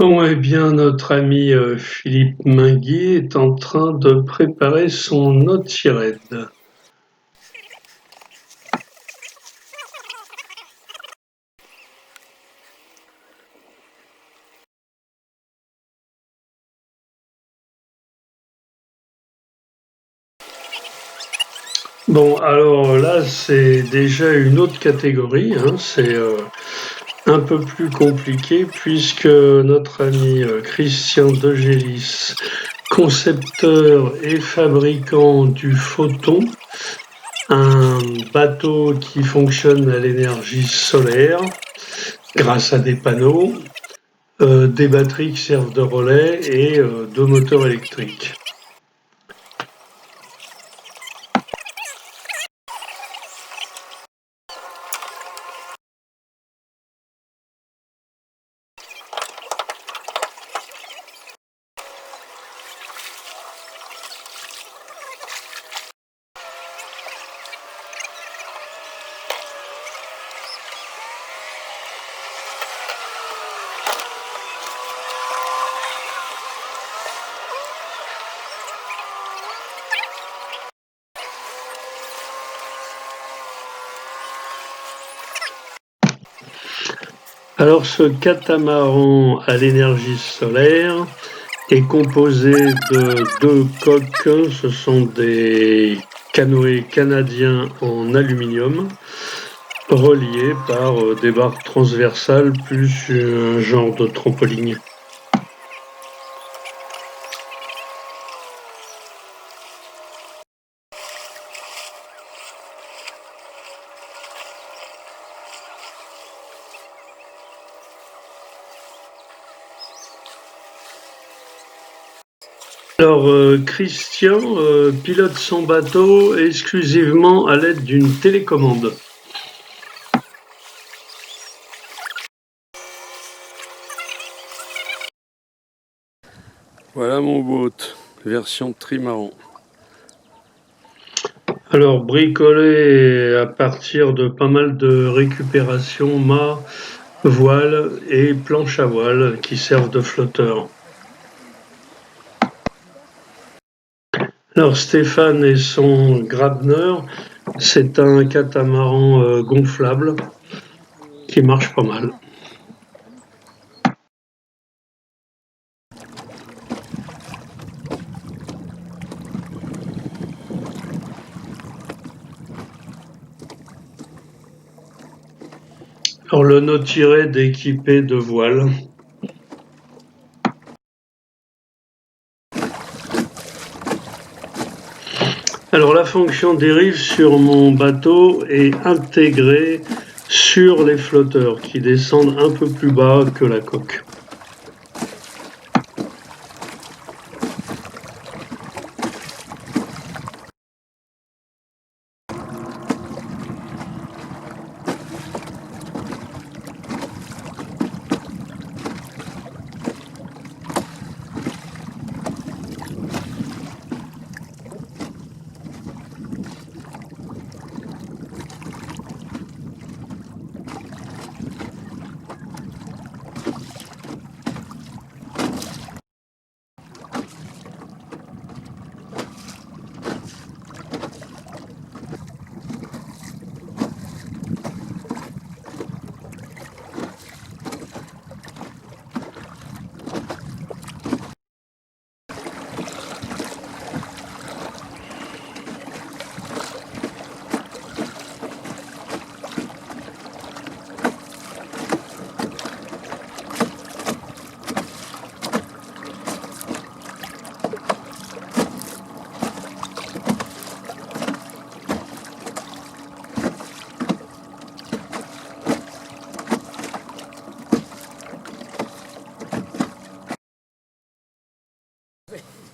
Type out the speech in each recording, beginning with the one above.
Bon, eh bien, notre ami Philippe Minguier est en train de préparer son Node-RED. Bon, alors là, c'est déjà une autre catégorie, hein, c'est un peu plus compliqué puisque notre ami Christian Degélis, concepteur et fabricant du Photon, un bateau qui fonctionne à l'énergie solaire grâce à des panneaux, des batteries qui servent de relais et deux moteurs électriques. Alors ce catamaran à l'énergie solaire est composé de deux coques, ce sont des canoës canadiens en aluminium reliés par des barres transversales plus un genre de trampoline. Alors Christian pilote son bateau exclusivement à l'aide d'une télécommande. Voilà mon boat, version trimaran. Alors bricolé à partir de pas mal de récupération, mât, voile et planche à voile qui servent de flotteur. Alors Stéphane et son Grabner, c'est un catamaran gonflable qui marche pas mal. Alors le Node-RED est équipé de voiles. Alors la fonction dérive sur mon bateau est intégrée sur les flotteurs qui descendent un peu plus bas que la coque.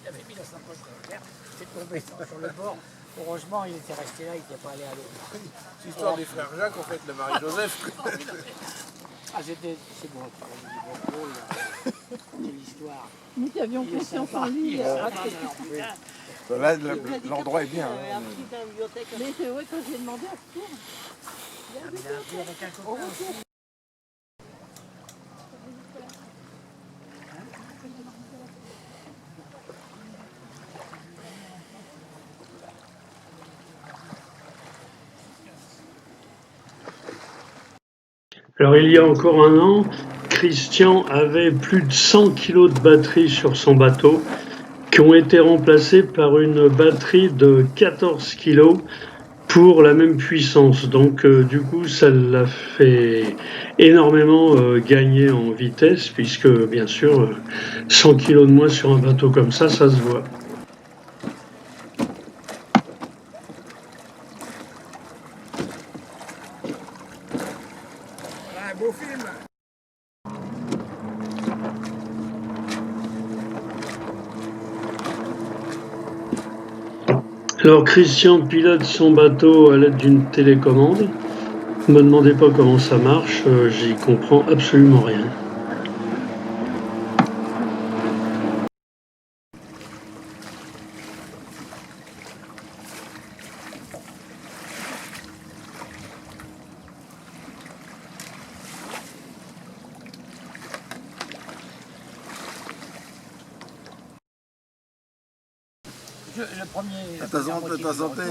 Il avait mis dans sa poche derrière, c'est tombé sur le bord. Heureusement, il était resté là, il n'était pas allé à l'eau. C'est l'histoire des frères Jacques, en fait, le Marie-Joseph. Ah, c'est bon, c'est l'histoire. Nous qui avions confiance en lui. Là, l'endroit est bien. Hein. Mais c'est vrai, quand j'ai demandé à ce tour, Avec un copain aussi. Alors il y a encore un an, Christian avait plus de 100 kilos de batterie sur son bateau qui ont été remplacés par une batterie de 14 kilos pour la même puissance. Donc du coup, ça l'a fait énormément gagner en vitesse puisque bien sûr, 100 kilos de moins sur un bateau comme ça se voit. Un beau film. Alors Christian pilote son bateau à l'aide d'une télécommande. Ne me demandez pas comment ça marche, j'y comprends absolument rien. Le premier. À ta santé.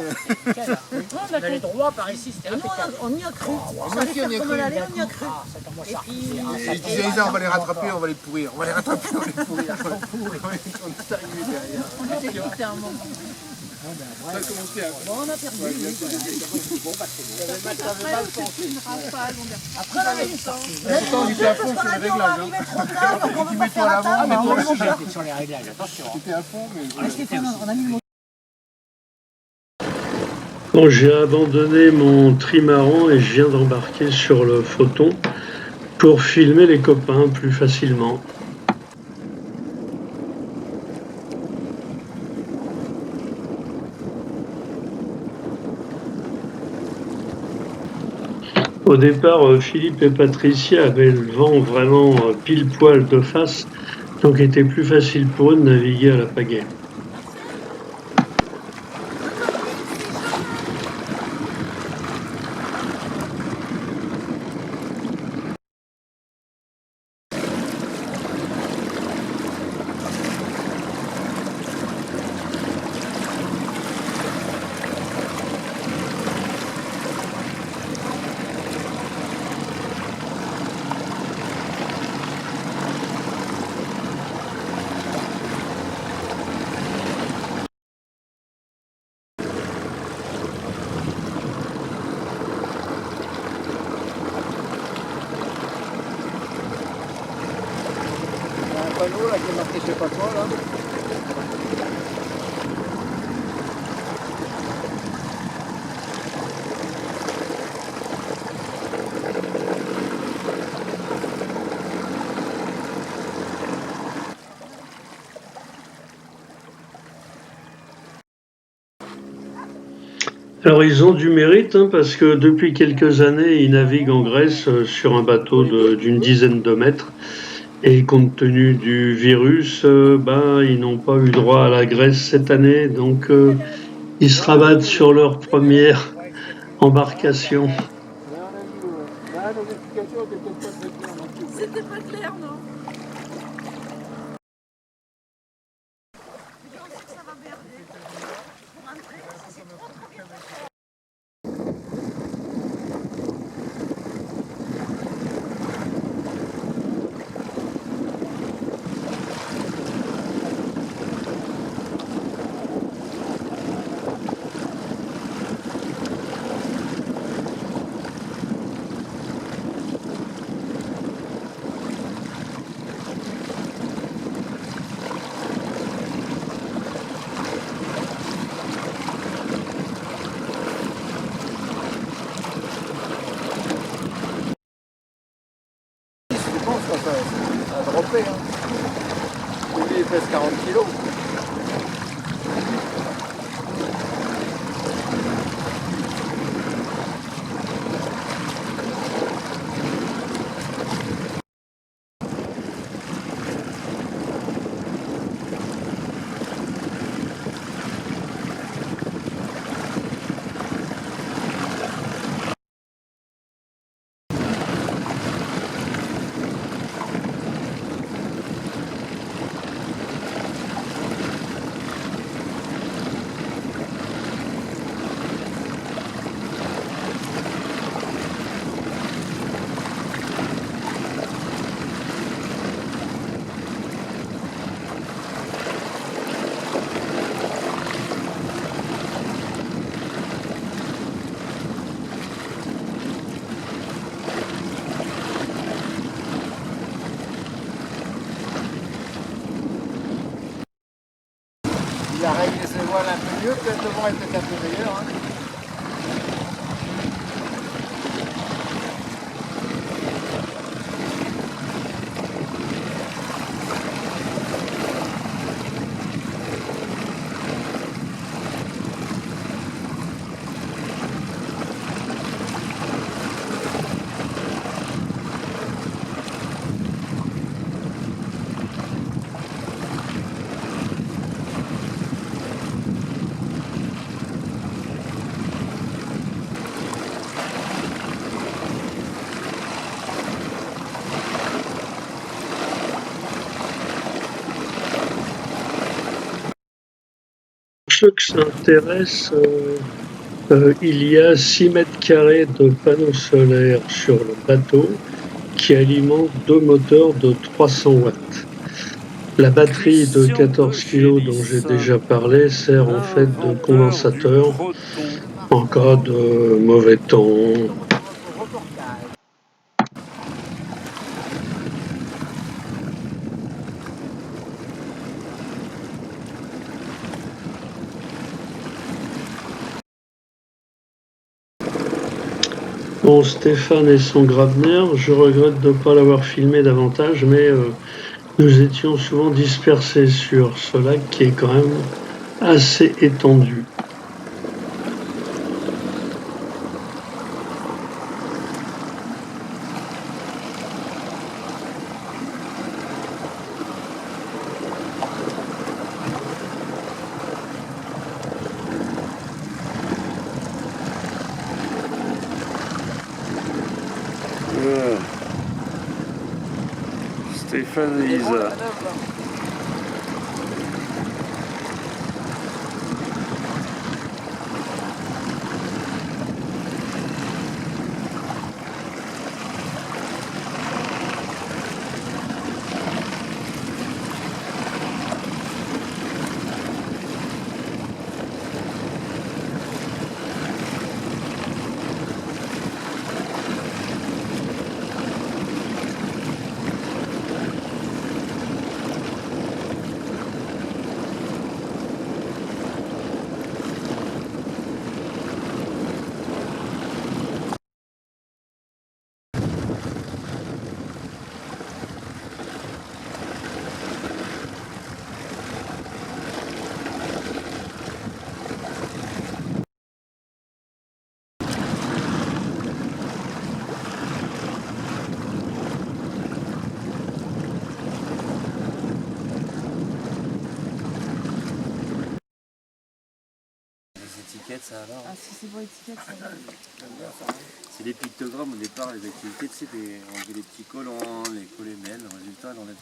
On allait droit par ici, c'était impeccable. On y a cru. Moi aussi, on y a cru. On y a cru. Ah, ça commence à Et tu disais, on va les rattraper, on va les pourrir. On va les rattraper, on va les pourrir. On est arrivé derrière. On a dégoûté un moment. Ça a commencé à... Bon, on a perdu. Après, c'est une rafale. Après, on avait Pourtant, on était à fond sur les réglages. arrivé trop tard, donc on veut pas faire à la l'avant, table. mais On toi va aussi, faire. J'étais sur les réglages, attention. J'étais à fond, mais... On a mis le mot. Bon, j'ai abandonné mon trimaran et je viens d'embarquer sur le photon pour filmer les copains plus facilement. Au départ, Philippe et Patricia avaient le vent vraiment pile poil de face, donc il était plus facile pour eux de naviguer à la pagaie. Un panneau là qui est marqué je sais pas quoi là. Alors ils ont du mérite parce que depuis quelques années ils naviguent en Grèce sur un bateau d'une dizaine de mètres et compte tenu du virus, ils n'ont pas eu droit à la Grèce cette année donc ils se rabattent sur leur première embarcation. Là, nos explications étaient peut-être pas très claires non plus. C'était pas clair, non? pourrait être un peu meilleur. Hein. Pour ceux qui s'intéressent, il y a 6 mètres carrés de panneaux solaires sur le bateau qui alimentent 2 moteurs de 300 watts. La batterie de 14 kg dont j'ai déjà parlé sert en fait de condensateur en cas de mauvais temps. Bon, Stéphane et son Grabner, je regrette de ne pas l'avoir filmé davantage, mais nous étions souvent dispersés sur ce lac qui est quand même assez étendu. Stéphane et Isa. Ça alors. Ah, si c'est pour l'étiquette, ça va. C'est des pictogrammes au départ, les activités, tu sais, on fait des petits collants, les coller belles, le résultat, on enlève